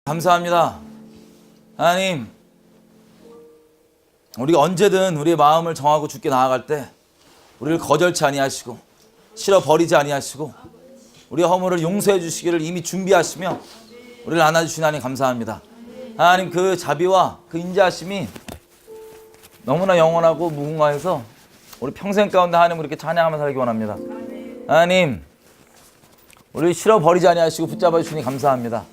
감사합니다. 하나님, 우리가 언제든 우리의 마음을 정하고 주께 나아갈 때 우리를 거절치 아니하시고 싫어 버리지 아니하시고 우리의 허물을 용서해 주시기를 이미 준비하시며 우리를 안아주신 하나님 감사합니다. 하나님, 그 자비와 그 인자하심이 너무나 영원하고 무궁화해서 우리 평생 가운데 하나님 이렇게 찬양하며 살기 원합니다. 하나님, 우리를 싫어 버리지 아니하시고 붙잡아 주시니 감사합니다.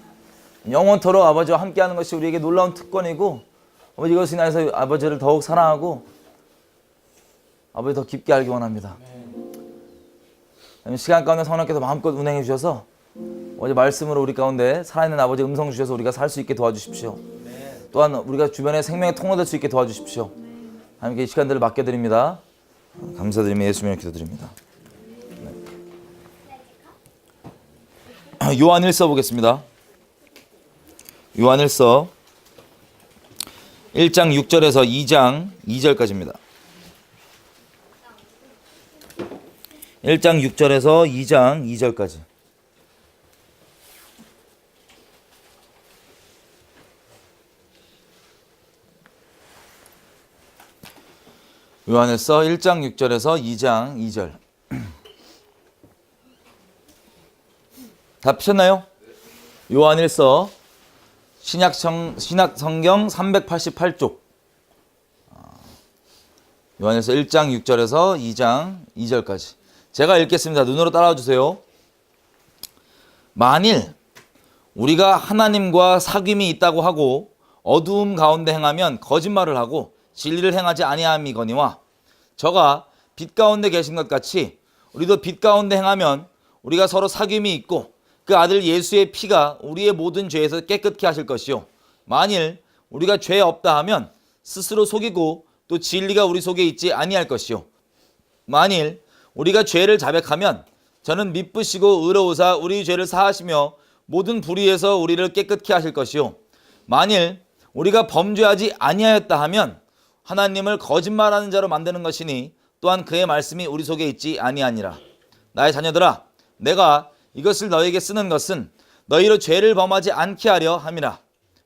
영원토록 아버지와 함께하는 것이 우리에게 놀라운 특권이고, 아버지 이것을 인하여서 아버지를 더욱 사랑하고 아버지 더 깊게 알기 원합니다. 시간 가운데 성령께서 마음껏 운행해 주셔서 어제 말씀으로 우리 가운데 살아있는 아버지 음성 주셔서 우리가 살 수 있게 도와주십시오. 또한 우리가 주변에 생명의 통로될 수 있게 도와주십시오. 하나님께 이 시간들을 맡겨드립니다. 감사드리며 예수님의 기도드립니다. 요한일서 보겠습니다. 요한일서 1장 6절에서 2장 2절까지입니다. 1장 6절에서 2장 2절까지. 요한일서 1장 6절에서 2장 2절. 다 피셨나요? 요한일서 신약 성경 388쪽. 요한일서 1장 6절에서 2장 2절까지. 제가 읽겠습니다. 눈으로 따라와 주세요. 만일 우리가 하나님과 사귐이 있다고 하고 어두움 가운데 행하면 거짓말을 하고 진리를 행하지 아니함이거니와, 저가 빛 가운데 계신 것 같이 우리도 빛 가운데 행하면 우리가 서로 사귐이 있고 그 아들 예수의 피가 우리의 모든 죄에서 깨끗게 하실 것이요, 만일 우리가 죄 없다 하면 스스로 속이고 또 진리가 우리 속에 있지 아니할 것이요, 만일 우리가 죄를 자백하면 저는 미쁘시고 의로우사 우리 죄를 사하시며 모든 불의에서 우리를 깨끗게 하실 것이요, 만일 우리가 범죄하지 아니하였다 하면 하나님을 거짓말하는 자로 만드는 것이니 또한 그의 말씀이 우리 속에 있지 아니하니라. 나의 자녀들아, 내가 이것을 너에게 쓰는 것은 너희로 죄를 범하지 않게 하려 함이라.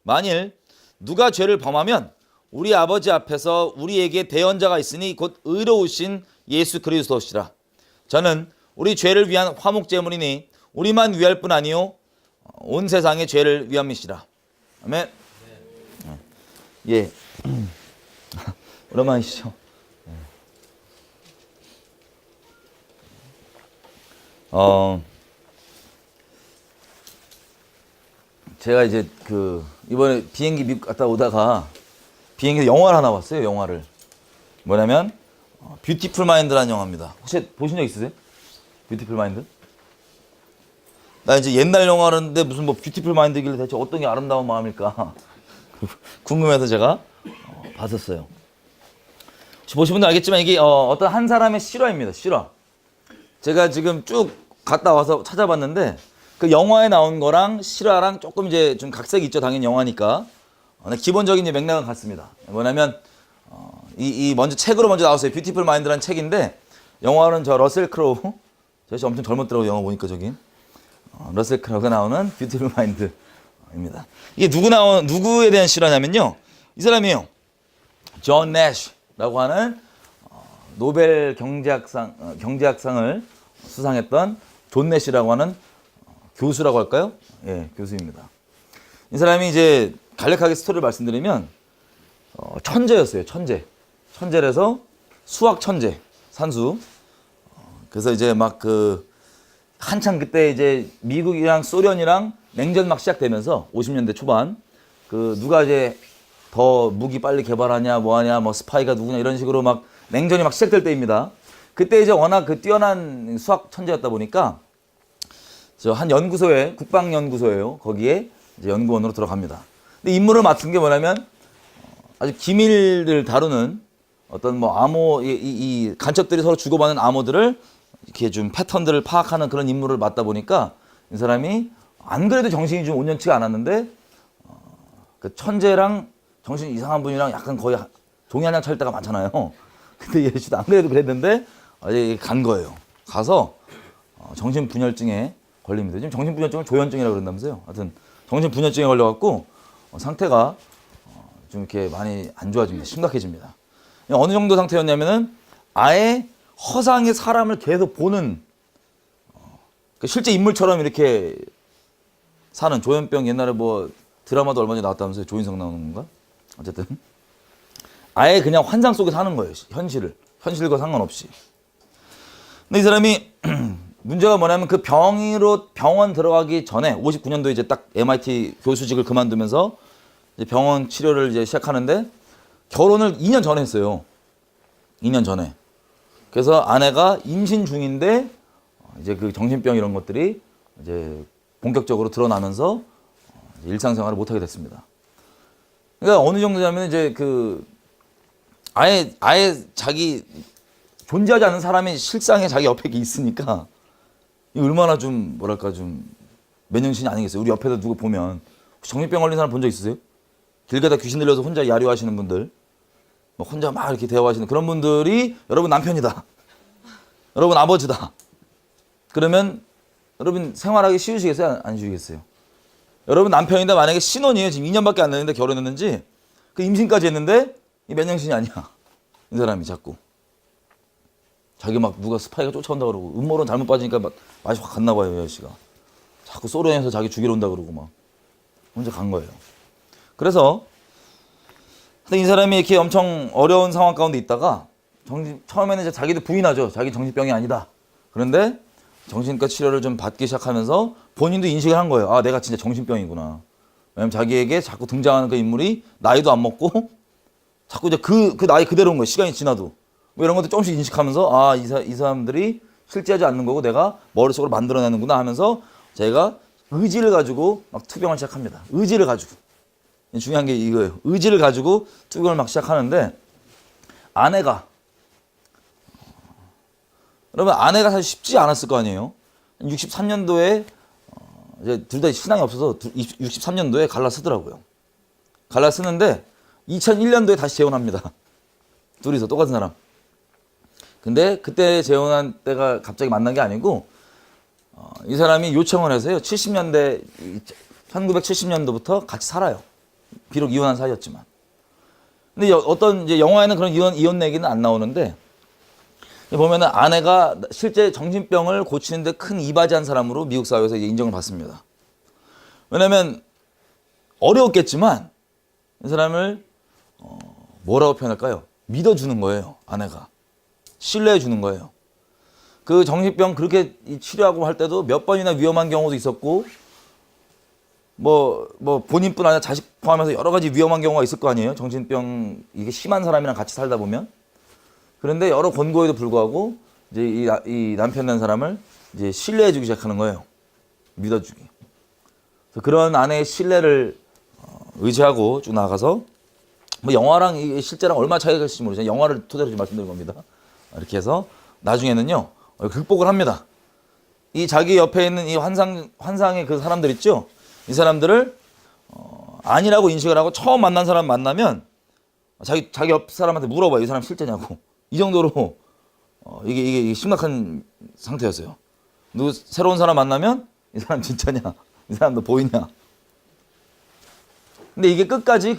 만일 누가 죄를 범하면 우리 아버지 앞에서 우리에게 대언자가 있으니 곧 의로우신 예수 그리스도시라. 저는 우리 죄를 위한 화목제물이니 우리만 위할 뿐 아니요 온 세상의 죄를 위함이시라. 아멘. 예. 오랜만이시죠? 제가 이제 이번에 비행기 미국 갔다 오다가 비행기에서 영화를 하나 봤어요. 영화를 뭐냐면 뷰티풀 마인드라는 영화입니다. 혹시 보신 적 있으세요? 뷰티풀 마인드? 나 이제 옛날 영화인데 무슨 뷰티풀 마인드길래 대체 어떤 게 아름다운 마음일까 궁금해서 제가 봤었어요. 혹시 보신 분들 알겠지만 이게 어떤 한 사람의 실화입니다. 실화. 제가 지금 쭉 갔다 와서 찾아봤는데 그 영화에 나온 거랑 실화랑 조금 이제 좀 각색이 있죠. 당연히 영화니까. 기본적인 맥락은 같습니다. 뭐냐면 먼저 책으로 먼저 나왔어요. 뷰티풀 마인드라는 책인데, 영화는 저 러셀 크로우, 저씨 엄청 젊었더라고요. 영화 보니까 저기 러셀 크로우가 나오는 뷰티풀 마인드입니다. 이게 누구에 대한 실화냐면요, 이 사람이에요. 존 내쉬라고 하는 노벨 경제학상을 수상했던 존 내쉬라고 하는 교수라고 할까요? 예, 교수입니다. 이 사람이 이제 간략하게 스토리를 말씀드리면 천재였어요. 천재라서 수학 천재, 산수. 그래서 이제 막 한창 그때 이제 미국이랑 소련이랑 냉전 막 시작되면서 50년대 초반 누가 이제 더 무기 빨리 개발하냐 뭐하냐 뭐 스파이가 누구냐 이런 식으로 막 냉전이 막 시작될 때입니다. 그때 이제 워낙 뛰어난 수학 천재였다 보니까 저 한 연구소에, 국방연구소예요. 거기에 이제 연구원으로 들어갑니다. 근데 임무를 맡은 게 뭐냐면 아주 기밀을 다루는 어떤 이 간첩들이 서로 주고받는 암호들을 이렇게 좀 패턴들을 파악하는 그런 임무를 맡다 보니까 이 사람이 안 그래도 정신이 좀 온전치가 않았는데 그 천재랑 정신 이상한 분이랑 약간 거의 종이 한 장 찰 때가 많잖아요. 근데 얘 씨도 안 그래도 그랬는데 간 거예요. 가서 정신분열증에 걸립니다. 지금 정신분열증을 조현증이라고 그런다면서요. 하여튼 정신분열증에 걸려갖고 상태가 좀 이렇게 많이 안 좋아집니다. 심각해집니다. 어느 정도 상태였냐면은 아예 허상의 사람을 계속 보는 실제 인물처럼 이렇게 사는 조현병 옛날에 뭐 드라마도 얼마 전에 나왔다면서요. 조인성 나오는 건가? 어쨌든 아예 그냥 환상 속에 사는 거예요. 현실과 상관없이. 근데 이 사람이 문제가 뭐냐면 그 병원 들어가기 전에 59년도에 이제 딱 MIT 교수직을 그만두면서 이제 병원 치료를 이제 시작하는데 결혼을 2년 전에 했어요. 2년 전에. 그래서 아내가 임신 중인데 이제 그 정신병 이런 것들이 이제 본격적으로 드러나면서 일상생활을 못하게 됐습니다. 그러니까 어느 정도냐면 이제 그 아예 자기 존재하지 않는 사람이 실상에 자기 옆에 있으니까 이 얼마나 좀 뭐랄까 좀 맨정신이 아니겠어요. 우리 옆에서 누구 보면 정신병 걸린 사람 본 적 있으세요? 길 가다 귀신 들려서 혼자 야류하시는 분들, 뭐 혼자 막 이렇게 대화하시는 그런 분들이 여러분 남편이다, 여러분 아버지다. 그러면 여러분 생활하기 쉬우시겠어요? 안 쉬우시겠어요? 여러분 남편인데 만약에 신혼이에요. 지금 2년밖에 안 됐는데 결혼했는지 그 임신까지 했는데 이 맨정신이 아니야. 이 사람이 자꾸 자기 막 누가 스파이가 쫓아온다 그러고 음모론 잘못 빠지니까 막 맛이 확 갔나 봐요. 이 아저씨가 자꾸 소련에서 자기 죽이러 온다 그러고 막 혼자 간 거예요. 그래서 이 사람이 이렇게 엄청 어려운 상황 가운데 있다가 처음에는 이제 자기도 부인하죠. 자기 정신병이 아니다. 그런데 정신과 치료를 좀 받기 시작하면서 본인도 인식을 한 거예요. 아, 내가 진짜 정신병이구나. 왜냐면 자기에게 자꾸 등장하는 그 인물이 나이도 안 먹고 자꾸 이제 그 나이 그대로인 거예요. 시간이 지나도. 뭐 이런 것도 조금씩 인식하면서 아, 이 사람들이 실제하지 않는 거고 내가 머릿속으로 만들어내는구나 하면서 제가 의지를 가지고 막 투병을 시작합니다. 의지를 가지고. 중요한 게 이거예요. 의지를 가지고 투병을 막 시작하는데 아내가 여러분 아내가 사실 쉽지 않았을 거 아니에요. 63년도에 이제 둘 다 신앙이 없어서 63년도에 갈라 쓰더라고요. 갈라 쓰는데 2001년도에 다시 재혼합니다. 둘이서 똑같은 사람. 근데 그때 재혼한 때가 갑자기 만난 게 아니고 이 사람이 요청을 해서요. 1970년도부터 같이 살아요. 비록 이혼한 사이였지만. 근데 어떤 이제 영화에는 그런 이혼 얘기는 안 나오는데 보면은 아내가 실제 정신병을 고치는데 큰 이바지한 사람으로 미국 사회에서 이제 인정을 받습니다. 왜냐면 어려웠겠지만 이 사람을 뭐라고 표현할까요? 믿어주는 거예요. 아내가. 신뢰해 주는 거예요. 그 정신병 그렇게 치료하고 할 때도 몇 번이나 위험한 경우도 있었고 뭐 본인뿐 아니라 자식 포함해서 여러 가지 위험한 경우가 있을 거 아니에요. 정신병 이게 심한 사람이랑 같이 살다 보면. 그런데 여러 권고에도 불구하고 이제 이 남편이라는 사람을 이제 신뢰해주기 시작하는 거예요. 믿어주기. 그래서 그런 아내의 신뢰를 의지하고 쭉 나가서 뭐 영화랑 실제랑 얼마 차이가 있을지 모르지만 영화를 토대로 좀 말씀드린 겁니다. 이렇게 해서 나중에는요 극복을 합니다. 이 자기 옆에 있는 이 환상의 그 사람들 있죠. 이 사람들을 아니라고 인식을 하고 처음 만난 사람 만나면 자기 옆 사람한테 물어봐요. 이 사람 실제냐고. 이 정도로 이게 심각한 상태였어요. 누구 새로운 사람 만나면 이 사람 진짜냐? 이 사람 너 보이냐? 근데 이게 끝까지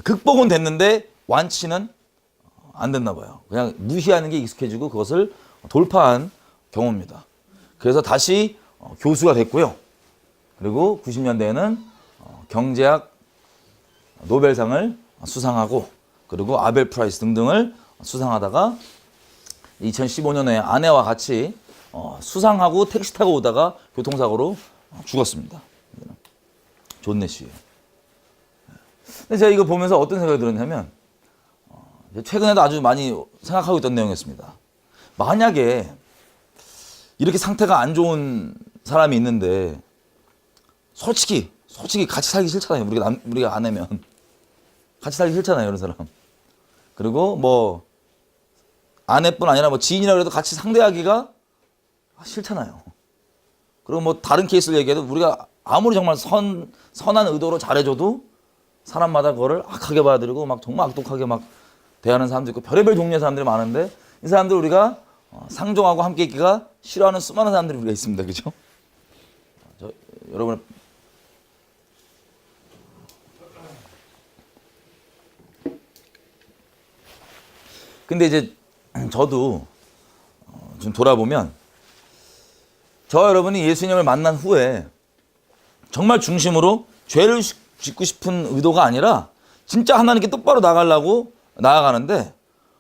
극복은 됐는데 완치는 안 됐나 봐요. 그냥 무시하는 게 익숙해지고 그것을 돌파한 경우입니다. 그래서 다시 교수가 됐고요. 그리고 90년대에는 경제학 노벨상을 수상하고 그리고 아벨 프라이스 등등을 수상하다가 2015년에 아내와 같이 수상하고 택시 타고 오다가 교통사고로 죽었습니다. 존 내시예요. 근데 제가 이거 보면서 어떤 생각이 들었냐면 최근에도 아주 많이 생각하고 있던 내용이었습니다. 만약에 이렇게 상태가 안 좋은 사람이 있는데 솔직히 같이 살기 싫잖아요. 우리가 아내면 같이 살기 싫잖아요, 이런 사람. 그리고 뭐 아내뿐 아니라 뭐 지인이라 그래도 같이 상대하기가 싫잖아요. 그리고 뭐 다른 케이스를 얘기해도 우리가 아무리 정말 선한 의도로 잘해줘도 사람마다 그거를 악하게 받아들이고 막 정말 악독하게 막 대하는 사람도 있고 별의별 종류의 사람들이 많은데 이 사람들 우리가 상종하고 함께 있기가 싫어하는 수많은 사람들이 우리가 있습니다. 그죠? 여러분의 근데 이제 저도 좀 돌아보면 저와 여러분이 예수님을 만난 후에 정말 중심으로 죄를 짓고 싶은 의도가 아니라 진짜 하나님께 똑바로 나가려고 나아가는데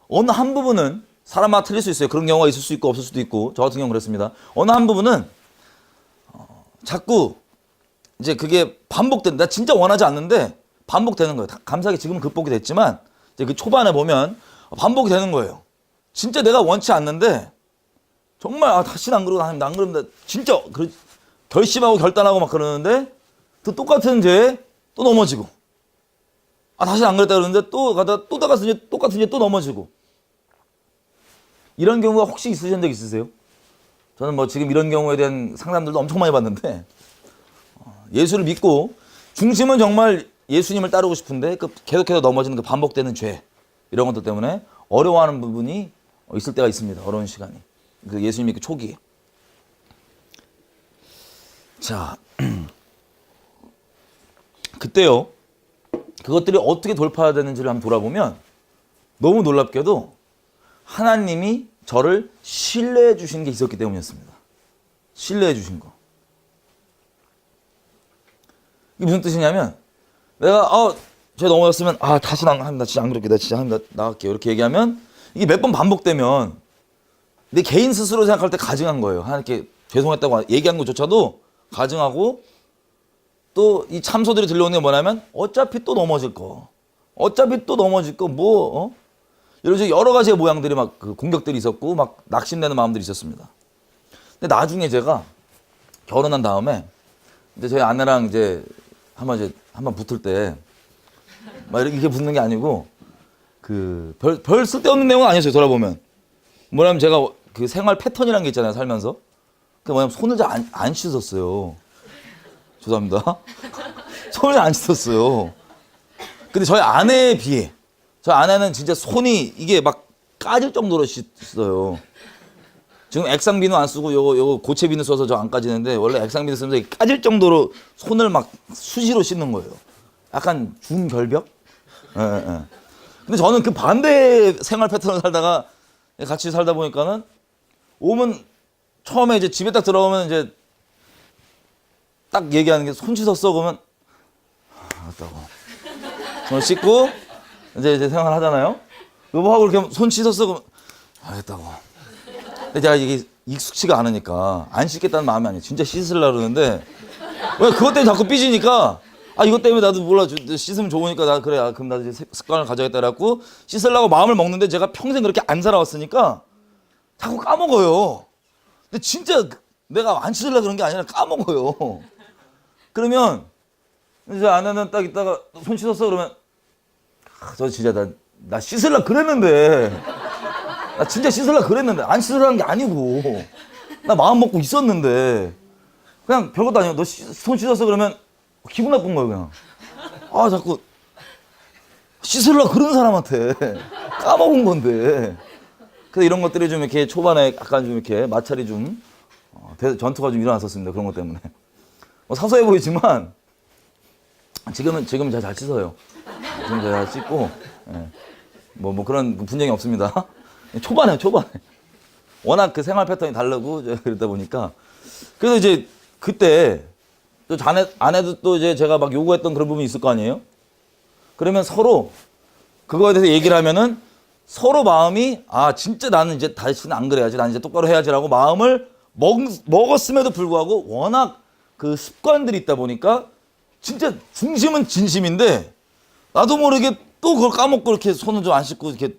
어느 한 부분은 사람마다 틀릴 수 있어요. 그런 경우가 있을 수 있고 없을 수도 있고 저 같은 경우는 그랬습니다. 어느 한 부분은 자꾸 이제 그게 반복된다. 진짜 원하지 않는데 반복되는 거예요. 감사하게 지금은 극복이 됐지만 이제 그 초반에 보면 반복이 되는 거예요. 진짜 내가 원치 않는데 정말 다시는 안 그러고 하나님 안 그럽니다. 진짜 결심하고 결단하고 막 그러는데 또 똑같은 죄에 또 넘어지고 다시는 안 그랬다 그러는데 또 가다 또 똑같은 죄에 또 넘어지고 이런 경우가 혹시 있으신 적 있으세요? 저는 뭐 지금 이런 경우에 대한 상담들도 엄청 많이 받는데 예수를 믿고 중심은 정말 예수님을 따르고 싶은데 계속해서 넘어지는 그 반복되는 죄 이런 것들 때문에 어려워하는 부분이 있을 때가 있습니다. 어려운 시간이. 그 예수님 믿기 초기에. 자, 그때요. 그것들이 어떻게 돌파해야 되는지를 한번 돌아보면 너무 놀랍게도 하나님이 저를 신뢰해 주신 게 있었기 때문이었습니다. 신뢰해 주신 거. 이게 무슨 뜻이냐면 내가 죄 넘어졌으면 다시는 합니다. 진짜 안 그럴게. 나 진짜 합니다. 나갈게요. 이렇게 얘기하면 이게 몇 번 반복되면 내 개인 스스로 생각할 때 가증한 거예요. 하나님께 죄송했다고 얘기한 것조차도 가증하고 또 이 참소들이 들려오는 게 뭐냐면 어차피 또 넘어질 거. 어차피 또 넘어질 거 이런 여러 가지의 모양들이 막 그 공격들이 있었고 막 낙심되는 마음들이 있었습니다. 근데 나중에 제가 결혼한 다음에 이제 저희 아내랑 이제 한번 붙을 때 막 이렇게 붙는 게 아니고 그 별 쓸데없는 내용은 아니었어요. 돌아보면 뭐냐면 제가 그 생활 패턴이라는 게 있잖아요. 살면서 그 뭐냐면 손을 잘 안 씻었어요. 죄송합니다. 손을 안 씻었어요. 근데 저희 아내에 비해 저희 아내는 진짜 손이 이게 막 까질 정도로 씻어요. 지금 액상비누 안 쓰고 요거 고체 비누 써서 저 안 까지는데 원래 액상비누 쓰면서 까질 정도로 손을 막 수시로 씻는 거예요. 약간 중결벽? 예. 근데 저는 그 반대 생활 패턴을 살다가 같이 살다 보니까는 오면 처음에 이제 집에 딱 들어오면 이제 딱 얘기하는 게 손 씻었어? 그러면 맞다고. 손 씻고 이제 생활 하잖아요. 여보하고 이렇게 손 씻었어? 그러면 알겠다고. 근데 제가 이게 익숙치가 않으니까 안 씻겠다는 마음이 아니에요. 진짜 씻으려고 그러는데 왜 그것 때문에 자꾸 삐지니까 이것 때문에 나도 몰라 씻으면 좋으니까 그래 그럼 나도 이제 습관을 가져야겠다 그래갖고 씻으려고 마음을 먹는데 제가 평생 그렇게 안 살아왔으니까 자꾸 까먹어요. 근데 진짜 내가 안 씻으려고 그런 게 아니라 까먹어요. 그러면 이제 아내는 딱 있다가 손 씻었어? 그러면 저 진짜 나 씻으려고 그랬는데 나 진짜 씻으려고 그랬는데 안 씻으려는 게 아니고 나 마음 먹고 있었는데 그냥 별것도 아니고 너 손 씻었어? 그러면 기분 나쁜 거예요 그냥. 자꾸 씻으려고 그런 사람한테 까먹은 건데. 그래서 이런 것들이 좀 이렇게 초반에 약간 좀 이렇게 마찰이 좀 전투가 좀 일어났었습니다. 그런 것 때문에. 사소해 보이지만 지금은 제가 잘 씻어요. 지금 제가 잘 씻고 뭐 그런 분쟁이 없습니다. 초반에 워낙 그 생활 패턴이 다르고 그러다 보니까 그래서 이제 그때 또 아내도 또 이제 제가 막 요구했던 그런 부분이 있을 거 아니에요? 그러면 서로 그거에 대해서 얘기를 하면은 서로 마음이 진짜 나는 이제 다시는 안 그래야지. 나는 이제 똑바로 해야지라고 마음을 먹었음에도 불구하고 워낙 그 습관들이 있다 보니까 진짜 중심은 진심인데 나도 모르게 또 그걸 까먹고 이렇게 손을 좀 안 씻고 이렇게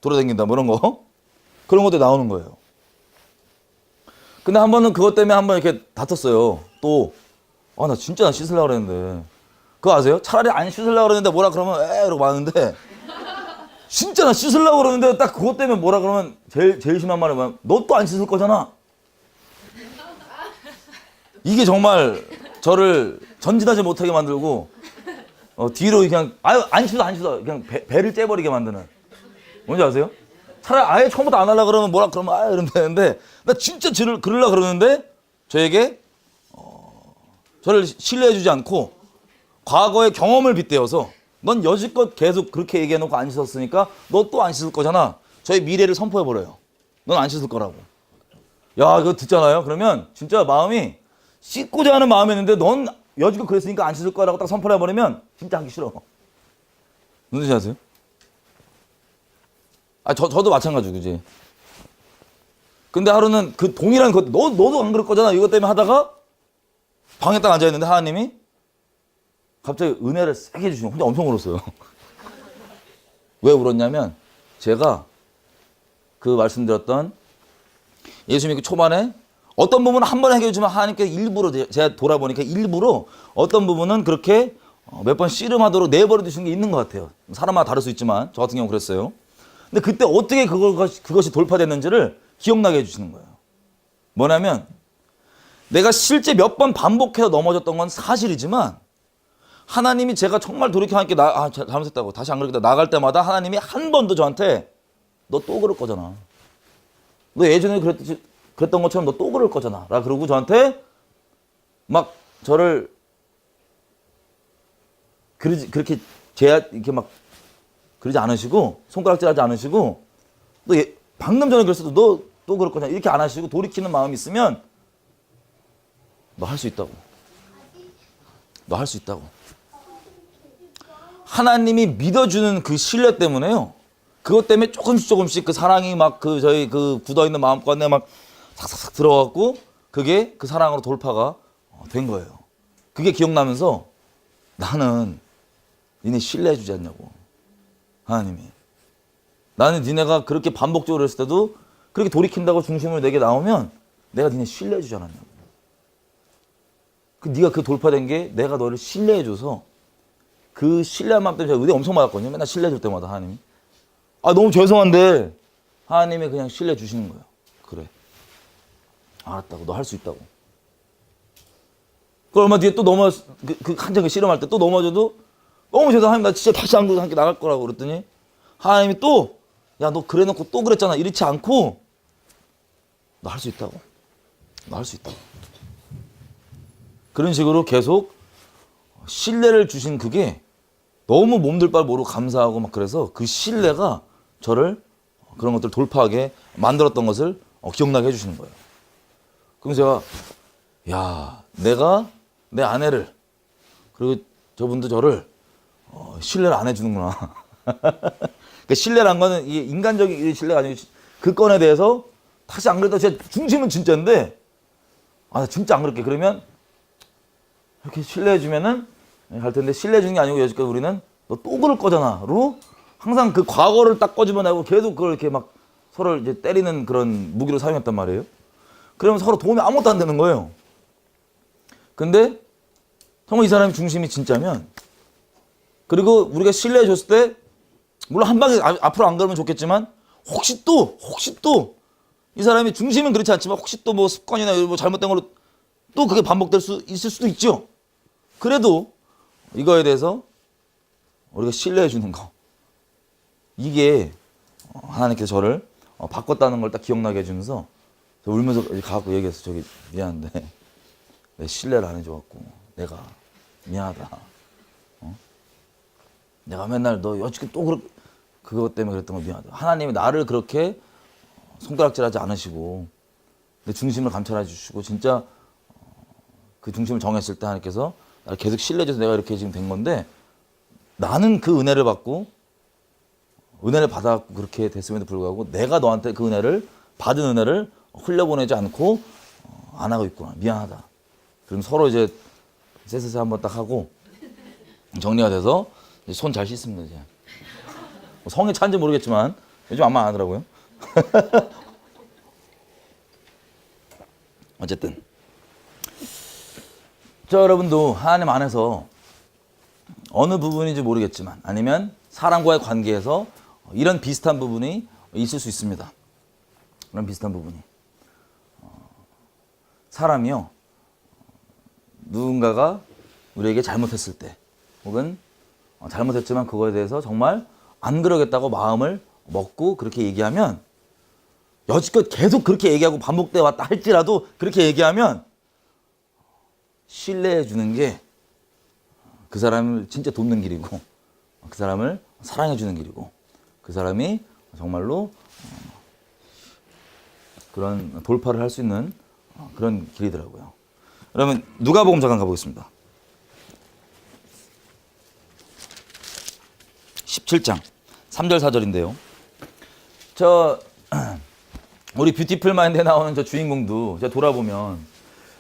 돌아다닌다 뭐 이런 거 그런 것들이 나오는 거예요. 근데 한 번은 그것 때문에 한 번 이렇게 다퉜어요. 또 나 진짜 나 씻으려고 그랬는데 그거 아세요? 차라리 안 씻으려고 그랬는데 뭐라 그러면 이러고 마는데 진짜 나 씻으려고 그러는데 딱 그것 때문에 뭐라 그러면 제일 심한 말이 뭐냐면 너 또 안 씻을 거잖아. 이게 정말 저를 전진하지 못하게 만들고 뒤로 그냥 안 씻어 그냥 배를 째버리게 만드는. 뭔지 아세요? 차라리 아예 처음부터 안 하려고 그러면 뭐라 그러면 이러면 되는데 나 진짜 그러려고 그러는데 저에게 저를 신뢰해주지 않고 과거의 경험을 빗대어서 넌 여지껏 계속 그렇게 얘기해놓고 안 씻었으니까 너 또 안 씻을 거잖아. 저의 미래를 선포해버려요. 넌 안 씻을 거라고. 야, 이거 듣잖아요. 그러면 진짜 마음이 씻고자 하는 마음이었는데 넌 여지껏 그랬으니까 안 씻을 거라고 딱 선포를 해버리면 진짜 하기 싫어. 무슨 뜻이 아세요? 저도 마찬가지고, 그지? 근데 하루는 그 동일한 것, 너도 안 그럴 거잖아. 이것 때문에 하다가 방에 딱 앉아있는데 하나님이 갑자기 은혜를 세게 해주시고 혼자 엄청 울었어요. 왜 울었냐면 제가 그 말씀드렸던 예수 믿고 초반에 어떤 부분은 한 번에 해결해 주면 하나님께 일부러 제가 돌아보니까 일부러 어떤 부분은 그렇게 몇 번 씨름하도록 내버려 두시는 게 있는 것 같아요. 사람마다 다를 수 있지만 저 같은 경우 그랬어요. 근데 그때 어떻게 그것이 돌파됐는지를 기억나게 해주시는 거예요. 뭐냐면 내가 실제 몇 번 반복해서 넘어졌던 건 사실이지만 하나님이 제가 정말 돌이켜 하나님께 잘못했다고 다시 안 그러겠다 나갈 때마다 하나님이 한 번도 저한테 너 또 그럴 거잖아. 너 예전에 그랬던 것처럼 너 또 그럴 거잖아. 라 그러고 저한테 막 저를 그렇게 이렇게 막 그러지 않으시고 손가락질하지 않으시고 너 방금 전에 그랬어도 너 또 그럴 거잖아. 이렇게 안 하시고 돌이키는 마음이 있으면 너 할 수 있다고. 너 할 수 있다고. 하나님이 믿어주는 그 신뢰 때문에요. 그것 때문에 조금씩 그 사랑이 막 저희 굳어있는 마음가운데 막 삭삭삭 들어갔고 그게 그 사랑으로 돌파가 된 거예요. 그게 기억나면서 나는 니네 신뢰해주지 않냐고. 하나님이. 나는 니네가 그렇게 반복적으로 했을 때도 그렇게 돌이킨다고 중심을 내게 나오면 내가 니네 신뢰해주지 않았냐고. 네가 그 돌파된 게 내가 너를 신뢰해줘서 그 신뢰한 마음 때문에 제가 은혜 엄청 받았거든요. 맨날 신뢰해줄 때마다 하나님이. 너무 죄송한데 하나님이 그냥 신뢰해 주시는 거예요. 그래. 알았다고. 너 할 수 있다고. 그 얼마 뒤에 또 한참 씨름할 때 또 넘어져도 너무 죄송합니다. 하나님 나 진짜 다시 안 그러고 함께 나갈 거라고 그랬더니 하나님이 또 야, 너 그래놓고 또 그랬잖아. 이렇지 않고 너 할 수 있다고. 너 할 수 있다고. 그런 식으로 계속 신뢰를 주신 그게 너무 몸둘 바를 모르고 감사하고 막 그래서 그 신뢰가 저를 그런 것들을 돌파하게 만들었던 것을 기억나게 해주시는 거예요. 그럼 제가 야, 내가 내 아내를 그리고 저분도 저를 신뢰를 안 해주는구나. 그러니까 신뢰란 거는 이게 인간적인 신뢰가 아니고 그 건에 대해서 다시 안 그래도 제 중심은 진짜인데 나 진짜 안 그럴게. 그러면 이렇게 신뢰해주면은 갈 텐데 신뢰해주는 게 아니고 여지까지 우리는 너 또 그럴 거잖아로 항상 그 과거를 딱 꺼집어내고 계속 그걸 이렇게 막 서로를 이제 때리는 그런 무기로 사용했단 말이에요. 그러면 서로 도움이 아무것도 안 되는 거예요. 근데 정말 이 사람이 중심이 진짜면 그리고 우리가 신뢰해줬을 때 물론 한 방에 앞으로 안 그러면 좋겠지만 혹시 또 이 사람이 중심은 그렇지 않지만 혹시 또 뭐 습관이나 뭐 잘못된 걸로 또 그게 반복될 수 있을 수도 있죠. 그래도 이거에 대해서 우리가 신뢰해 주는 거 이게 하나님께서 저를 바꿨다는 걸 딱 기억나게 해주면서 울면서 가갖고 얘기했어. 저기 미안한데 내 신뢰를 안 해줘갖고 내가 미안하다. 내가 맨날 너 여지껏 또 그것 때문에 그랬던 거 미안하다. 하나님이 나를 그렇게 손가락질하지 않으시고 내 중심을 감찰해 주시고 진짜 그 중심을 정했을 때 하나님께서 나를 계속 신뢰해줘서 내가 이렇게 지금 된 건데 나는 그 은혜를 받고 은혜를 받아갖고 그렇게 됐음에도 불구하고 내가 너한테 그 은혜를 받은 은혜를 흘려보내지 않고 안 하고 있구나. 미안하다. 그럼 서로 이제 쎄쎄쎄 한번 딱 하고 정리가 돼서 손 잘 씻습니다. 이제. 성에 찬지 모르겠지만 요즘 아마 안 하더라고요. 어쨌든 저 여러분도 하나님 안에서 어느 부분인지 모르겠지만 아니면 사람과의 관계에서 이런 비슷한 부분이 있을 수 있습니다. 그런 비슷한 부분이 사람이요 누군가가 우리에게 잘못했을 때 혹은 잘못했지만 그거에 대해서 정말 안 그러겠다고 마음을 먹고 그렇게 얘기하면 여지껏 계속 그렇게 얘기하고 반복돼 왔다 할지라도 그렇게 얘기하면 신뢰해 주는 게 그 사람을 진짜 돕는 길이고 그 사람을 사랑해 주는 길이고 그 사람이 정말로 그런 돌파를 할 수 있는 그런 길이더라고요. 그러면 누가복음 잠깐 가보겠습니다. 17장 3절 4절인데요. 우리 뷰티풀 마인드에 나오는 저 주인공도 제가 돌아보면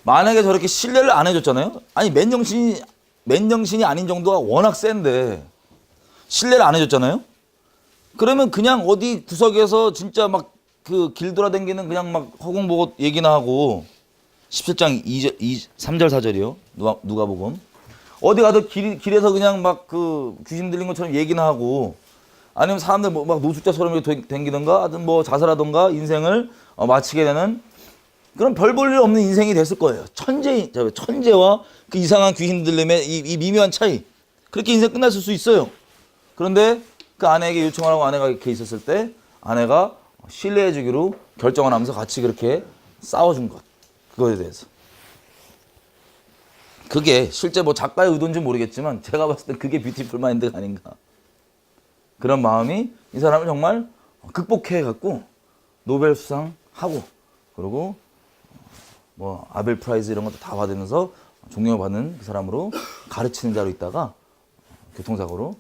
만약에 저렇게 신뢰를 안 해줬잖아요. 아니 맨정신이 아닌 정도가 워낙 센데 신뢰를 안 해줬잖아요. 그러면 그냥 어디 구석에서 진짜 막 그 길 돌아다니는 그냥 막 허공보고 얘기나 하고 17장 3절 4절이요. 누가복음. 어디 가도 길에서 그냥 막 그 귀신 들린 것처럼 얘기나 하고 아니면 사람들 막 노숙자처럼 댕기던가 하여튼 뭐 자살하던가 인생을 마치게 되는 그런 별 볼 일 없는 인생이 됐을 거예요. 천재와 그 이상한 귀신 들림의 이 미묘한 차이. 그렇게 인생 끝났을 수 있어요. 그런데 그 아내에게 요청을 하고 아내가 이렇게 있었을 때 아내가 신뢰해 주기로 결정을 하면서 같이 그렇게 싸워준 것. 그거에 대해서. 그게 실제 뭐 작가의 의도인지 모르겠지만 제가 봤을 때 그게 뷰티풀 마인드가 아닌가. 그런 마음이 이 사람을 정말 극복해갖고 노벨 수상하고 그리고 뭐 아벨 프라이즈 이런 것도 다 받으면서 존경받는 그 사람으로 가르치는 자로 있다가 교통사고로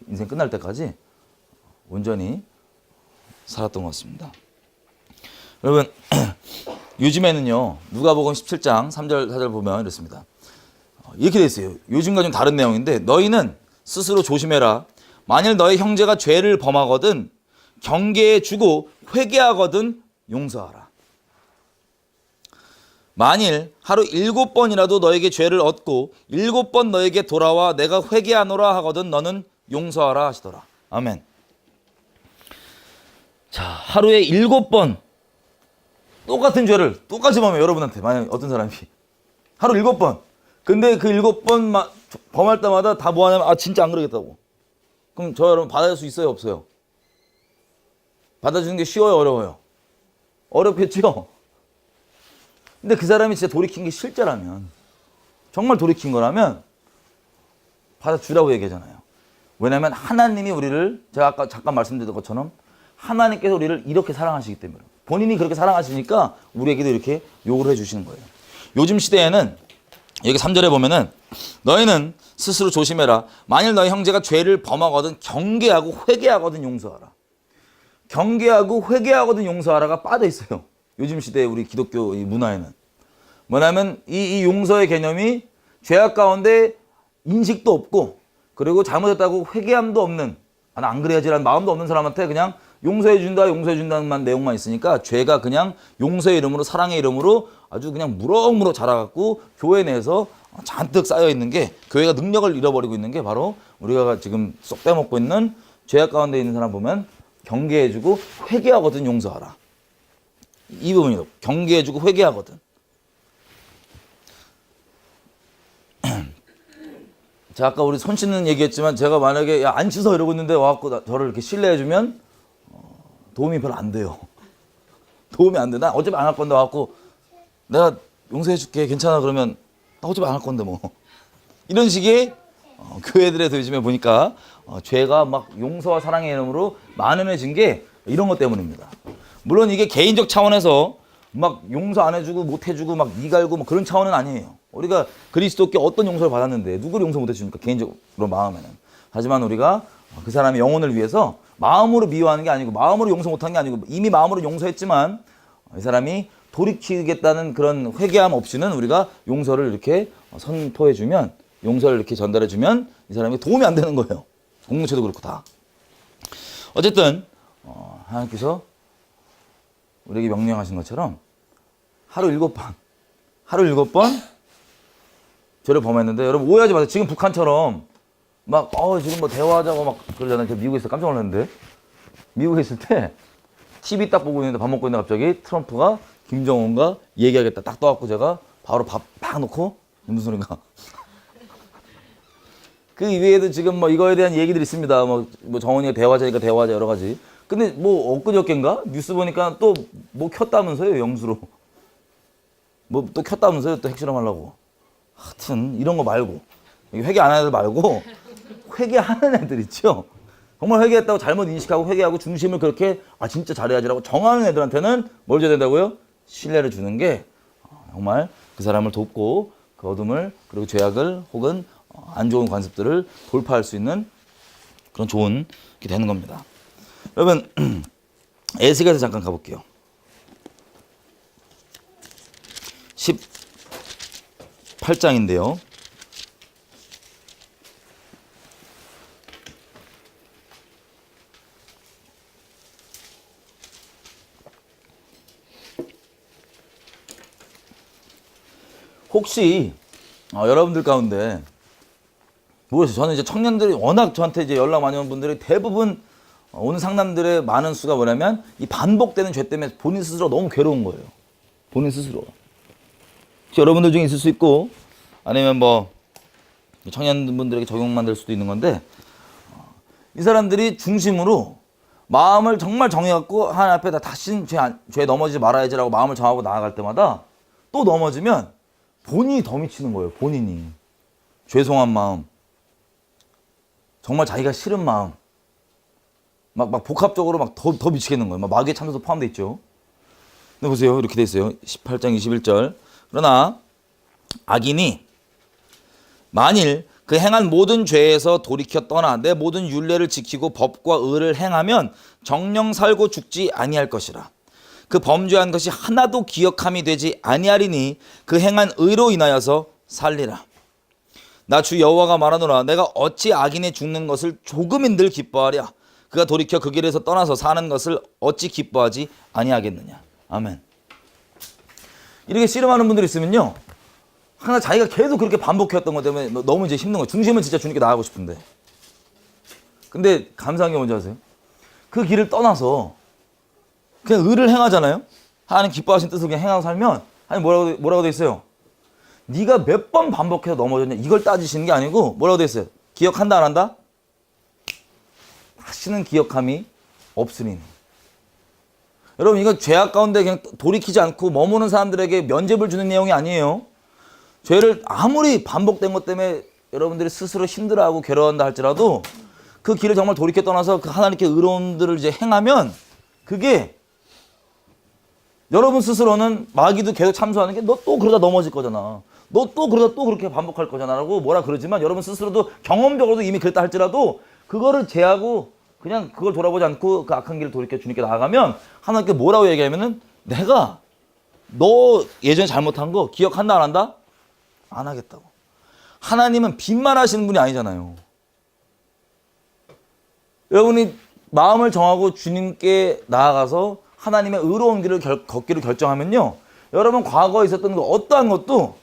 인생 끝날 때까지 온전히 살았던 것 같습니다. 여러분 요즘에는요 누가복음 17장 3절 4절 보면 이렇습니다. 이렇게 돼 있어요. 요즘과 좀 다른 내용인데 너희는 스스로 조심해라. 만일 너희 형제가 죄를 범하거든 경계해 주고 회개하거든 용서하라. 만일 하루 7번이라도 너에게 죄를 얻고 7번 너에게 돌아와 내가 회개하노라 하거든 너는 용서하라 하시더라. 아멘. 자, 하루에 7번 똑같은 죄를 똑같이 범해요. 여러분한테 만약 어떤 사람이 하루 7번 근데 그 7번 범할 때마다 다 뭐 하냐면 진짜 안 그러겠다고. 그럼 저 여러분 받아줄 수 있어요 없어요? 받아주는 게 쉬워요 어려워요? 어렵겠죠? 근데 그 사람이 진짜 돌이킨 게 실제라면 정말 돌이킨 거라면 받아주라고 얘기하잖아요. 왜냐하면 하나님이 우리를 제가 아까 잠깐 말씀드린 것처럼 하나님께서 우리를 이렇게 사랑하시기 때문에 본인이 그렇게 사랑하시니까 우리에게도 이렇게 요구를 해주시는 거예요. 요즘 시대에는 여기 3절에 보면은 너희는 스스로 조심해라. 만일 너희 형제가 죄를 범하거든 경계하고 회개하거든 용서하라. 경계하고 회개하거든 용서하라가 빠져 있어요. 요즘 시대의 우리 기독교 문화에는. 뭐냐면 이 용서의 개념이 죄악 가운데 인식도 없고 그리고 잘못했다고 회개함도 없는 나 안 그래야지라는 마음도 없는 사람한테 그냥 용서해준다는 내용만 있으니까 죄가 그냥 용서의 이름으로 사랑의 이름으로 아주 그냥 무럭무럭 자라갖고 교회 내에서 잔뜩 쌓여있는 게 교회가 능력을 잃어버리고 있는 게 바로 우리가 지금 쏙 빼먹고 있는 죄악 가운데 있는 사람 보면 경계해주고 회개하거든 용서하라. 이 부분이요. 경계해주고 회개하거든. 자, 아까 우리 손 씻는 얘기했지만 제가 만약에 안 씻어 이러고 있는데 와갖고 저를 이렇게 신뢰해주면 도움이 별로 안 돼요. 도움이 안 돼. 나 어차피 안 할 건데 와갖고 내가 용서해줄게 괜찮아 그러면 나 어차피 안 할 건데 뭐 이런 식의 교회들에서 요즘에 보니까 죄가 막 용서와 사랑의 이름으로 만연해진 게 이런 것 때문입니다. 물론 이게 개인적 차원에서 막 용서 안 해주고 못 해주고 막 니 갈고 뭐 그런 차원은 아니에요. 우리가 그리스도께 어떤 용서를 받았는데 누구를 용서 못 해줍니까? 개인적으로 마음에는. 하지만 우리가 그 사람의 영혼을 위해서 마음으로 미워하는 게 아니고 마음으로 용서 못한 게 아니고 이미 마음으로 용서했지만 이 사람이 돌이키겠다는 그런 회개함 없이는 우리가 용서를 이렇게 선포해주면 용서를 이렇게 전달해주면 이 사람이 도움이 안 되는 거예요. 공동체도 그렇고 다. 어쨌든 하나님께서 우리에게 명령하신 것처럼 하루 7번 죄를 범했는데 여러분 오해하지 마세요. 지금 북한처럼 막 지금 뭐 대화하자고 막 그러잖아요. 제가 미국에 있을 때 깜짝 놀랐는데 미국에 있을 때 TV 딱 보고 있는데 밥 먹고 있는데 갑자기 트럼프가 김정은과 얘기하겠다 딱 떠갖고 제가 바로 밥 팍 놓고 무슨 소린가. 그 이외에도 지금 뭐 이거에 대한 얘기들이 있습니다. 뭐 정은이가 대화자니까 대화자 여러 가지. 근데 뭐 엊그저께인가 뉴스 보니까 또 뭐 켰다면서요 영수로. 뭐 또 켰다면서요 또 핵실험하려고. 하여튼 이런 거 말고 회개 안 하는 애들 말고 회개하는 애들 있죠. 정말 회개했다고 잘못 인식하고 회개하고 중심을 그렇게 진짜 잘해야지라고 정하는 애들한테는 뭘 줘야 된다고요? 신뢰를 주는 게 정말 그 사람을 돕고 그 어둠을 그리고 죄악을 혹은 안 좋은 관습들을 돌파할 수 있는 그런 좋은 게 되는 겁니다. 여러분 에스겔에서 잠깐 가볼게요. 18장인데요. 혹시 여러분들 가운데 모르겠어요. 저는 이제 청년들이 워낙 저한테 이제 연락 많이 온 분들이 대부분 오는 상담들의 많은 수가 뭐냐면 이 반복되는 죄 때문에 본인 스스로 너무 괴로운 거예요. 본인 스스로. 여러분들 중에 있을 수 있고 아니면 뭐 청년분들에게 적용만 될 수도 있는 건데 이 사람들이 중심으로 마음을 정말 정해갖고 하나님 앞에 다시는 죄 넘어지지 말아야지라고 마음을 정하고 나아갈 때마다 또 넘어지면 본인이 더 미치는 거예요. 본인이. 죄송한 마음. 정말 자기가 싫은 마음. 막 복합적으로 막 더 미치겠는 거예요. 막 마귀의 참소도 포함되어 있죠. 근데 보세요. 이렇게 돼 있어요. 18장 21절. 그러나 악인이 만일 그 행한 모든 죄에서 돌이켜 떠나 내 모든 율례를 지키고 법과 의를 행하면 정령 살고 죽지 아니할 것이라. 그 범죄한 것이 하나도 기억함이 되지 아니하리니 그 행한 의로 인하여서 살리라. 나 주 여호와가 말하노라. 내가 어찌 악인이 죽는 것을 조금인들 기뻐하랴. 그가 돌이켜 그 길에서 떠나서 사는 것을 어찌 기뻐하지 아니하겠느냐. 아멘. 이렇게 씨름하는 분들이 있으면요, 하나 자기가 계속 그렇게 반복해왔던 것 때문에 너무 이제 힘든 거예요. 중심은 진짜 주님께 나가고 싶은데. 근데 감사한 게 뭔지 아세요? 그 길을 떠나서 그냥 의를 행하잖아요. 하나님 기뻐하신 뜻을 그냥 행하고 살면 하나님 뭐라고 돼 있어요? 네가 몇 번 반복해서 넘어졌냐 이걸 따지시는 게 아니고 뭐라고 돼 있어요? 기억한다 안 한다? 다시는 기억함이 없으니. 여러분 이건 죄악 가운데 그냥 돌이키지 않고 머무는 사람들에게 면죄부를 주는 내용이 아니에요. 죄를 아무리 반복된 것 때문에 여러분들이 스스로 힘들어하고 괴로워한다 할지라도 그 길을 정말 돌이켜 떠나서 그 하나님께 의로움들을 이제 행하면 그게 여러분 스스로는 마귀도 계속 참소하는 게 너 또 그러다 넘어질 거잖아. 너 또 그러다 또 그렇게 반복할 거잖아 라고 뭐라 그러지만 여러분 스스로도 경험적으로도 이미 그랬다 할지라도 그거를 제하고 그냥 그걸 돌아보지 않고 그 악한 길을 돌이켜 주님께 나아가면 하나님께 뭐라고 얘기하면은 내가 너 예전에 잘못한 거 기억한다 안 한다? 안 하겠다고. 하나님은 빚만 하시는 분이 아니잖아요. 여러분이 마음을 정하고 주님께 나아가서 하나님의 의로운 길을 걷기를 결정하면요. 여러분 과거에 있었던 거 어떠한 것도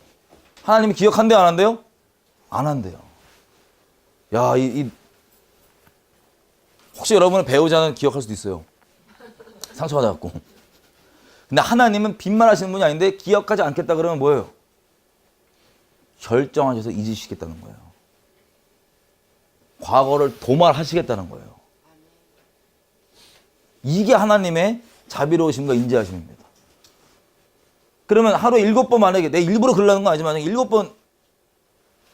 하나님이 기억한대요 안 한대요? 안 한대요. 야, 혹시 여러분의 배우자는 기억할 수도 있어요. 상처받아갖고. 근데 하나님은 빚만 하시는 분이 아닌데 기억하지 않겠다 그러면 뭐예요? 결정하셔서 잊으시겠다는 거예요. 과거를 도말하시겠다는 거예요. 이게 하나님의 자비로우심과 인자하심입니다. 그러면 하루에 7번 만약에 내 일부러 그러려는 건 아니지만 7번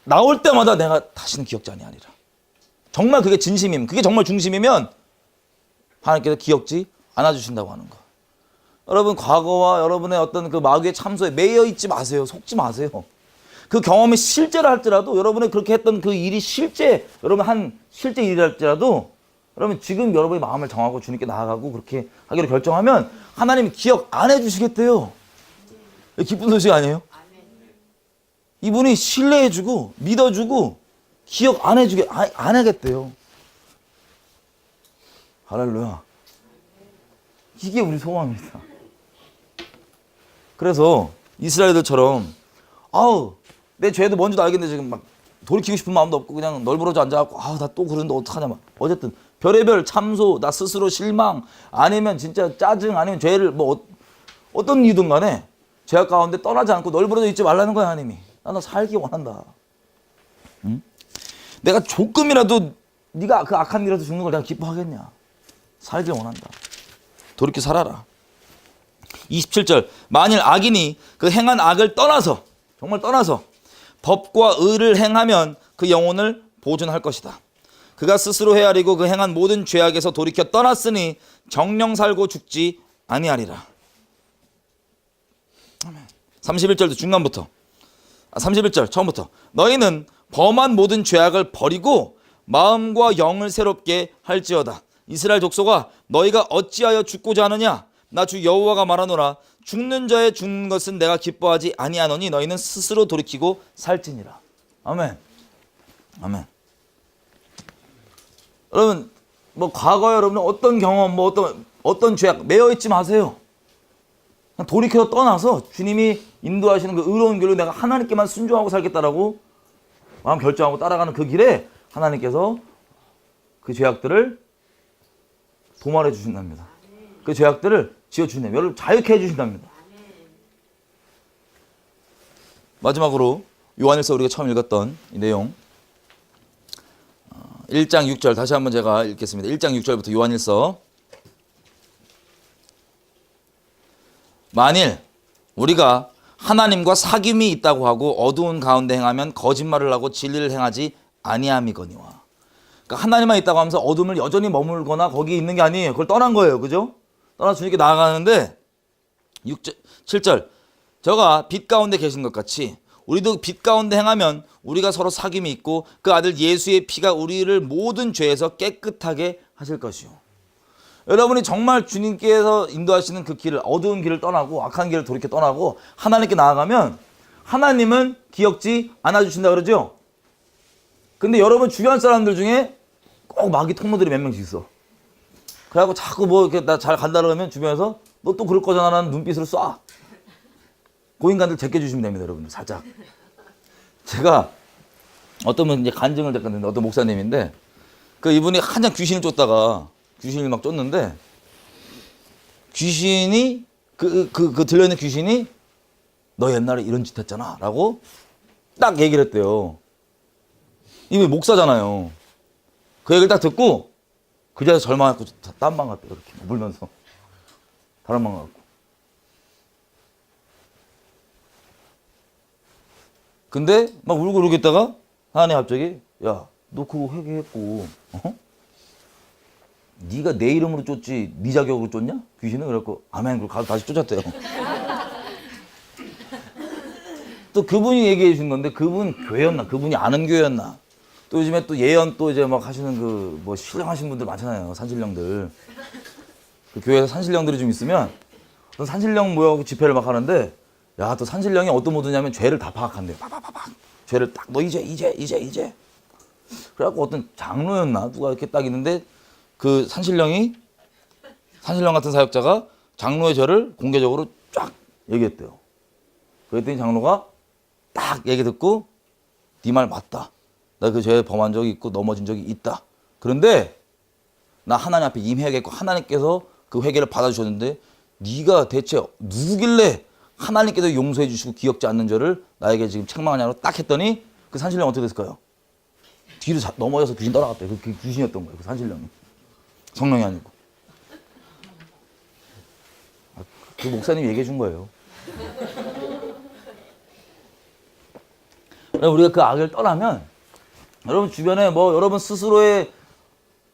나올 때마다 내가 다시는 기억지 아니하리라. 정말 그게 진심이면, 그게 정말 중심이면 하나님께서 기억지 않아주신다고 하는 거. 여러분 과거와 여러분의 어떤 그 마귀의 참소에 매여 있지 마세요. 속지 마세요. 그 경험이 실제로 할지라도 여러분이 그렇게 했던 그 일이 실제 여러분 한 실제 일이 할지라도 여러분 지금 여러분의 마음을 정하고 주님께 나아가고 그렇게 하기로 결정하면 하나님이 기억 안 해주시겠대요. 기쁜 소식 아니에요? 이분이 신뢰해주고 믿어주고 기억 안 하겠대요. 할렐루야. 이게 우리 소망입니다. 그래서 이스라엘들처럼 내 죄도 뭔지도 알겠는데 지금 막 돌이키고 싶은 마음도 없고 그냥 널브러져 앉아갖고 나 또 그러는데 어떡하냐 막 어쨌든 별의별 참소, 나 스스로 실망 아니면 진짜 짜증 아니면 죄를 뭐 어떤 이유든 간에 죄악 가운데 떠나지 않고 널브러져 있지 말라는 거야. 하나님이 나 살기 원한다. 응? 내가 조금이라도 네가 그 악한 일에서 죽는 걸 내가 기뻐하겠냐. 살길 원한다. 돌이켜 살아라. 27절 만일 악인이 그 행한 악을 떠나서 정말 떠나서 법과 의를 행하면 그 영혼을 보존할 것이다. 그가 스스로 헤아리고 그 행한 모든 죄악에서 돌이켜 떠났으니 정령 살고 죽지 아니하리라. 31절도 중간부터 31절 처음부터 너희는 범한 모든 죄악을 버리고 마음과 영을 새롭게 할지어다. 이스라엘 족속아 너희가 어찌하여 죽고자 하느냐. 나 주 여호와가 말하노라. 죽는 자의 죽는 것은 내가 기뻐하지 아니하노니 너희는 스스로 돌이키고 살지니라. 아멘. 아멘. 여러분 뭐 과거에 여러분 어떤 경험 뭐 어떤 죄악 매여 있지 마세요. 그냥 돌이켜서 떠나서 주님이 인도하시는 그 의로운 길로 내가 하나님께만 순종하고 살겠다라고 마음 결정하고 따라가는 그 길에 하나님께서 그 죄악들을 도말해 주신답니다. 그 죄악들을 지어주신답니다. 여러분 자유케 해주신답니다. 마지막으로 요한일서 우리가 처음 읽었던 이 내용 1장 6절 다시 한번 제가 읽겠습니다. 1장 6절부터 요한일서. 만일 우리가 하나님과 사귐이 있다고 하고 어두운 가운데 행하면 거짓말을 하고 진리를 행하지 아니함이거니와. 그러니까 하나님만 있다고 하면서 어둠을 여전히 머물거나 거기 있는 게 아니에요. 그걸 떠난 거예요. 그죠? 떠나 주님께 나아가는데 7절 저가 빛 가운데 계신 것 같이 우리도 빛 가운데 행하면 우리가 서로 사귐이 있고 그 아들 예수의 피가 우리를 모든 죄에서 깨끗하게 하실 것이요. 여러분이 정말 주님께서 인도하시는 그 길을 어두운 길을 떠나고 악한 길을 돌이켜 떠나고 하나님께 나아가면 하나님은 기억지 않아 주신다 그러죠. 근데 여러분 주변 사람들 중에 꼭 마귀 통로들이 몇 명씩 있어. 그래갖고 자꾸 뭐 이렇게 나 잘 간다 그러면 주변에서 너 또 그럴 거잖아 라는 눈빛으로 쏴. 그 인간들 제껴주시면 됩니다, 여러분. 살짝. 제가 어떤 분 이제 간증을 듣는데 어떤 목사님인데 그 이분이 한참 귀신을 쫓다가 귀신을 막 쫓는데 귀신이 그 들려있는 귀신이 너 옛날에 이런 짓 했잖아 라고 딱 얘기를 했대요. 이분이 목사잖아요. 그 얘기를 딱 듣고 그 자리에서 절망하고 딴방 갔대요. 이렇게 물면서 다른 방 갔고. 근데 막 울고 울고 있다가 하나님 갑자기 야 너 그거 회개했고 네가 내 이름으로 쫓지 네 자격으로 쫓냐? 귀신은 그래갖고 아멘 그러고 가서 다시 쫓았대요. 또 그분이 얘기해 주신 건데 그분 교회였나? 그분이 아는 교회였나? 또 요즘에 또 예언 또 이제 막 하시는 그 뭐 신령하신 분들 많잖아요. 산신령들. 그 교회에서 산신령들이 좀 있으면 산신령 모여갖고 집회를 막 하는데 야 또 산신령이 어떤 모드냐면 죄를 다 파악한대요. 팍팍팍팍 죄를 딱 너 이제 그래갖고 어떤 장로였나 누가 이렇게 딱 있는데 그 산신령 같은 사역자가 장로의 죄를 공개적으로 쫙 얘기했대요. 그랬더니 장로가 딱 얘기 듣고 네 말 맞다. 나 그 죄 범한 적이 있고 넘어진 적이 있다. 그런데 나 하나님 앞에 임해야겠고 하나님께서 그 회개를 받아주셨는데 네가 대체 누구길래 하나님께서 용서해 주시고 기억지 않는 죄를 나에게 지금 책망하냐고 딱 했더니 그 산신령 어떻게 됐을까요? 뒤로 넘어져서 귀신 떠나갔대요. 그 귀신이었던 거예요. 그 산신령이. 성령이 아니고. 그 목사님이 얘기해 준 거예요. 우리가 그 악을 떠나면 여러분 주변에 뭐 여러분 스스로의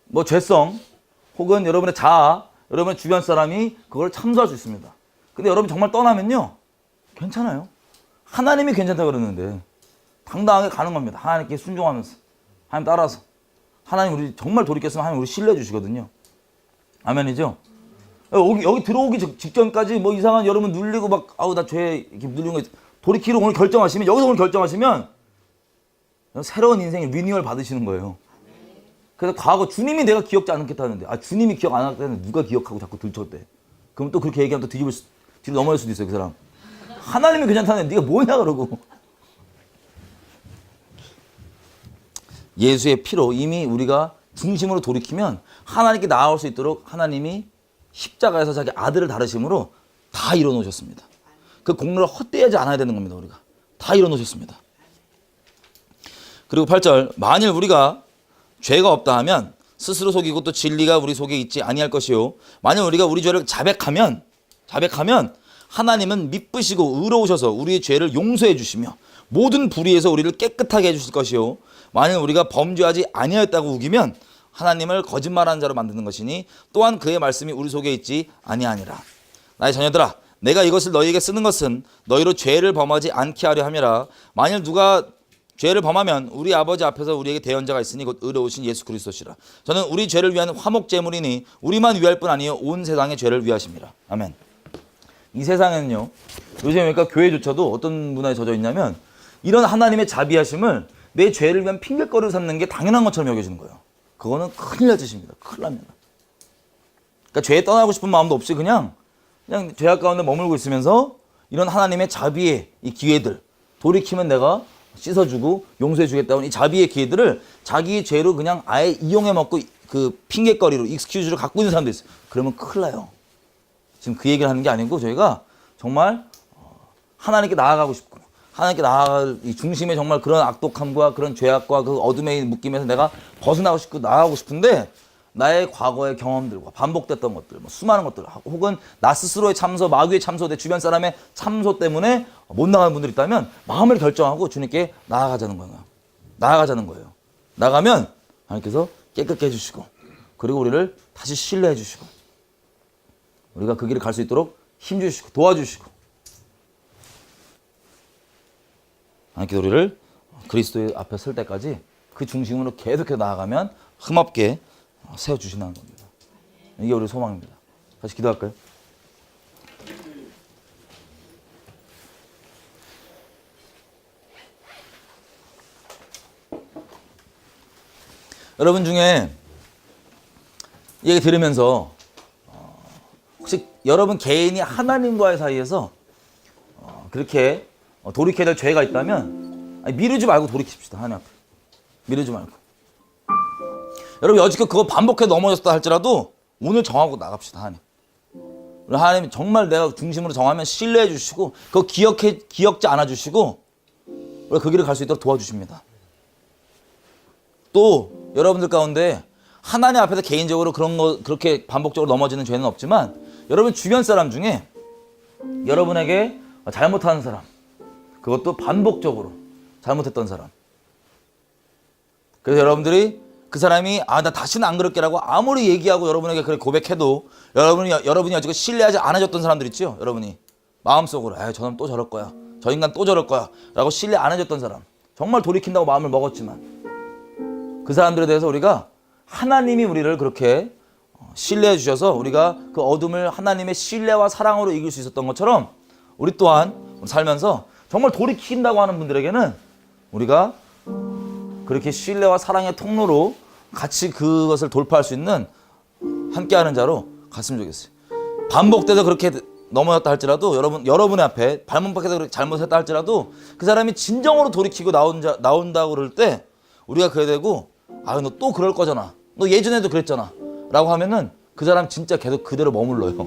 뭐 죄성 혹은 여러분의 자아, 여러분의 주변 사람이 그걸 참소할 수 있습니다. 근데 여러분 정말 떠나면요. 괜찮아요. 하나님이 괜찮다고 그러는데 당당하게 가는 겁니다. 하나님께 순종하면서. 하나님 따라서. 하나님 우리 정말 돌이켰으면 하나님 우리 신뢰해 주시거든요. 아멘이죠? 여기 들어오기 직전까지 뭐 이상한 여러분 눌리고 막 아우 나 죄 이렇게 눌리는 거 돌이키러 오늘 결정하시면 여기서 오늘 결정하시면 새로운 인생의 리뉴얼 받으시는 거예요. 그래서 과거 주님이 내가 기억지 않겠다는데 주님이 기억 안 하겠다는데 누가 기억하고 자꾸 들쳤대. 그럼 또 그렇게 얘기하면 또 뒤로 넘어질 수도 있어요. 그 사람. 하나님이 괜찮다는데 네가 뭐냐 그러고. 예수의 피로 이미 우리가 중심으로 돌이키면 하나님께 나아올 수 있도록 하나님이 십자가에서 자기 아들을 다루심으로 다 이뤄놓으셨습니다. 그 공로를 헛되이 않아야 되는 겁니다. 우리가 다 이뤄놓으셨습니다. 그리고 8절 만일 우리가 죄가 없다 하면 스스로 속이고 또 진리가 우리 속에 있지 아니할 것이요 만일 우리가 우리 죄를 자백하면 하나님은 미쁘시고 의로우셔서 우리의 죄를 용서해 주시며 모든 불의에서 우리를 깨끗하게 해 주실 것이요 만일 우리가 범죄하지 아니하였다고 우기면 하나님을 거짓말하는 자로 만드는 것이니 또한 그의 말씀이 우리 속에 있지 아니하니라. 나의 자녀들아, 내가 이것을 너희에게 쓰는 것은 너희로 죄를 범하지 않게 하려 함이라. 만일 누가 죄를 범하면 우리 아버지 앞에서 우리에게 대언자가 있으니 곧 의로우신 예수 그리스도시라. 저는 우리 죄를 위한 화목 제물이니 우리만 위할 뿐 아니요 온 세상의 죄를 위하심이라. 아멘. 이 세상에는요, 요즘 그러니까 교회조차도 어떤 문화에 젖어 있냐면 이런 하나님의 자비하심을 내 죄를 위한 핑계거리를 삼는 게 당연한 것처럼 여겨지는 거예요. 그거는 큰일 날 짓입니다. 큰일 납니다. 그러니까 죄에 떠나고 싶은 마음도 없이 그냥 죄악 가운데 머물고 있으면서 이런 하나님의 자비의 이 기회들, 돌이키면 내가 씻어주고 용서해주겠다는 이 자비의 기회들을 자기 죄로 그냥 아예 이용해 먹고 그 핑계거리로 익스큐즈를 갖고 있는 사람도 있어요. 그러면 큰일 나요. 지금 그 얘기를 하는 게 아니고 저희가 정말 하나님께 나아가고 싶고 하나님께 나아갈 이 중심에 정말 그런 악독함과 그런 죄악과 그 어둠의 묶임에서 내가 벗어나고 싶고 나아가고 싶은데 나의 과거의 경험들과 반복됐던 것들, 뭐 수많은 것들, 혹은 나 스스로의 참소, 마귀의 참소, 내 주변 사람의 참소 때문에 못 나가는 분들이 있다면 마음을 결정하고 주님께 나아가자는 거예요. 나아가자는 거예요. 나가면 하나님께서 깨끗게 해주시고 그리고 우리를 다시 신뢰해 주시고 우리가 그 길을 갈 수 있도록 힘주시고 도와주시고 하나님께서 우리를 그리스도의 앞에 설 때까지 그 중심으로 계속해서 나아가면 흠없게 세워주신다는 겁니다. 이게 우리 소망입니다. 다시 기도할까요? 여러분 중에 이 얘기 들으면서 혹시 여러분 개인이 하나님과의 사이에서 그렇게 돌이켜야 될 죄가 있다면 미루지 말고 돌이킵시다. 하나님 앞에. 미루지 말고. 여러분 여지껏 그거 반복해 넘어졌다 할지라도 오늘 정하고 나갑시다. 하나님. 하나님 정말 내가 중심으로 정하면 신뢰해 주시고 그거 기억지 않아 주시고 우리가 그 길을 갈 수 있도록 도와주십니다. 또 여러분들 가운데 하나님 앞에서 개인적으로 그렇게 반복적으로 넘어지는 죄는 없지만 여러분 주변 사람 중에 여러분에게 잘못하는 사람, 그것도 반복적으로 잘못했던 사람, 그래서 여러분들이 그 사람이 나 다시는 안 그럴게라고 아무리 얘기하고 여러분에게 그렇게 고백해도 여러분이 아직 신뢰하지 않아졌던 사람들 있죠. 여러분이 마음속으로 저놈 또 저럴 거야, 저 인간 또 저럴 거야 라고 신뢰 안 해줬던 사람, 정말 돌이킨다고 마음을 먹었지만 그 사람들에 대해서 우리가 하나님이 우리를 그렇게 신뢰해 주셔서 우리가 그 어둠을 하나님의 신뢰와 사랑으로 이길 수 있었던 것처럼 우리 또한 살면서 정말 돌이킨다고 하는 분들에게는 우리가 그렇게 신뢰와 사랑의 통로로 같이 그것을 돌파할 수 있는 함께하는 자로 갔으면 좋겠어요. 반복돼서 그렇게 넘어졌다 할지라도 여러분의 앞에 발목박혀서 잘못했다 할지라도 그 사람이 진정으로 돌이키고 나온다고 그럴 때 우리가 그래 되고 너 또 그럴 거잖아, 너 예전에도 그랬잖아 라고 하면은 그 사람 진짜 계속 그대로 머물러요.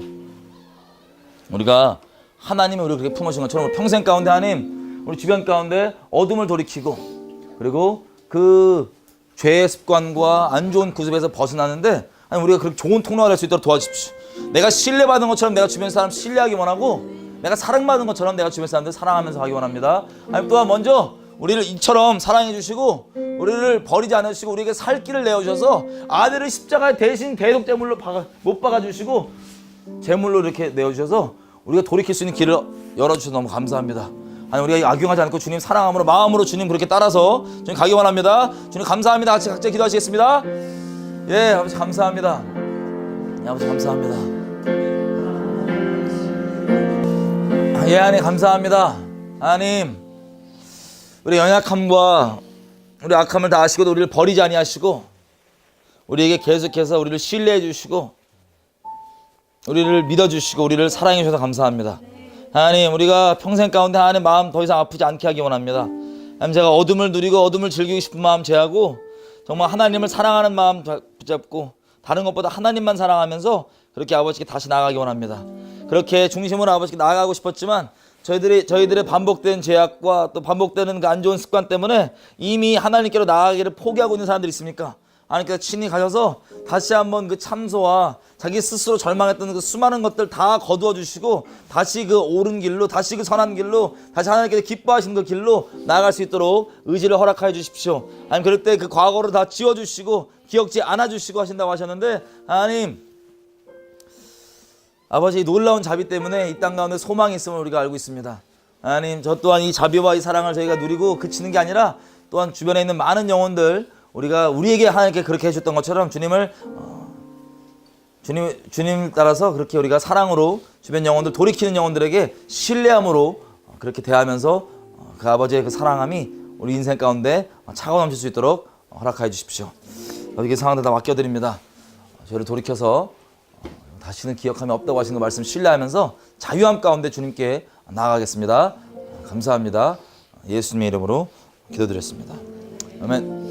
우리가 하나님이 우리를 그렇게 품으신 것처럼 평생 가운데 하나님 우리 주변 가운데 어둠을 돌이키고 그리고 그 죄의 습관과 안 좋은 구습에서 벗어나는데 우리가 그렇게 좋은 통로가 될 수 있도록 도와주십시오. 내가 신뢰받은 것처럼 내가 주변 사람 신뢰하기 원하고 내가 사랑받은 것처럼 내가 주변 사람들 사랑하면서 하기 원합니다. 하나님 또한 먼저 우리를 이처럼 사랑해 주시고 우리를 버리지 않으시고 우리에게 살 길을 내어주셔서 아들을 십자가에 대신 대속 제물로 못 박아주시고 제물로 이렇게 내어주셔서 우리가 돌이킬 수 있는 길을 열어주셔서 너무 감사합니다. 아니 우리가 악용하지 않고 주님 사랑함으로 마음으로 주님 그렇게 따라서 주님 가기 원합니다. 주님 감사합니다. 같이 각자 기도하시겠습니다. 예, 아버지 감사합니다. 예, 아버지 감사합니다. 예, 하나님 감사합니다. 하나님 우리 연약함과 우리 악함을 다 아시고도 우리를 버리지 아니하시고 우리에게 계속해서 우리를 신뢰해 주시고 우리를 믿어주시고 우리를 사랑해 주셔서 감사합니다. 하나님 우리가 평생 가운데 하나님 마음 더 이상 아프지 않게 하기 원합니다. 하나님 제가 어둠을 누리고 어둠을 즐기고 싶은 마음 제하고 정말 하나님을 사랑하는 마음 붙잡고 다른 것보다 하나님만 사랑하면서 그렇게 아버지께 다시 나아가기 원합니다. 그렇게 중심으로 아버지께 나아가고 싶었지만 저희들의 반복된 죄악과 또 반복되는 그 안 좋은 습관 때문에 이미 하나님께로 나아가기를 포기하고 있는 사람들이 있습니까? 하나님께서 친히 가셔서 다시 한번 그 참소와 자기 스스로 절망했던 그 수많은 것들 다 거두어 주시고 다시 그 옳은 길로, 다시 그 선한 길로, 다시 하나님께서 기뻐하시는 그 길로 나아갈 수 있도록 의지를 허락하여 주십시오. 하나님, 그럴 때 그 과거를 다 지워주시고 기억지 않아 주시고 하신다고 하셨는데, 하나님 아버지, 이 놀라운 자비 때문에 이 땅 가운데 소망이 있음을 우리가 알고 있습니다. 하나님, 저 또한 이 자비와 이 사랑을 저희가 누리고 그치는 게 아니라 또한 주변에 있는 많은 영혼들, 우리가 우리에게 하나님께 그렇게 해주셨던 것처럼 주님 따라서 그렇게 우리가 사랑으로 주변 영혼들, 돌이키는 영혼들에게 신뢰함으로 그렇게 대하면서 그 아버지의 그 사랑함이 우리 인생 가운데 차고 넘칠 수 있도록 허락하여 주십시오. 이게 상황들 다 맡겨드립니다. 저희를 돌이켜서 다시는 기억함이 없다고 하시는 그 말씀 신뢰하면서 자유함 가운데 주님께 나아가겠습니다. 감사합니다. 예수님의 이름으로 기도드렸습니다. 아멘.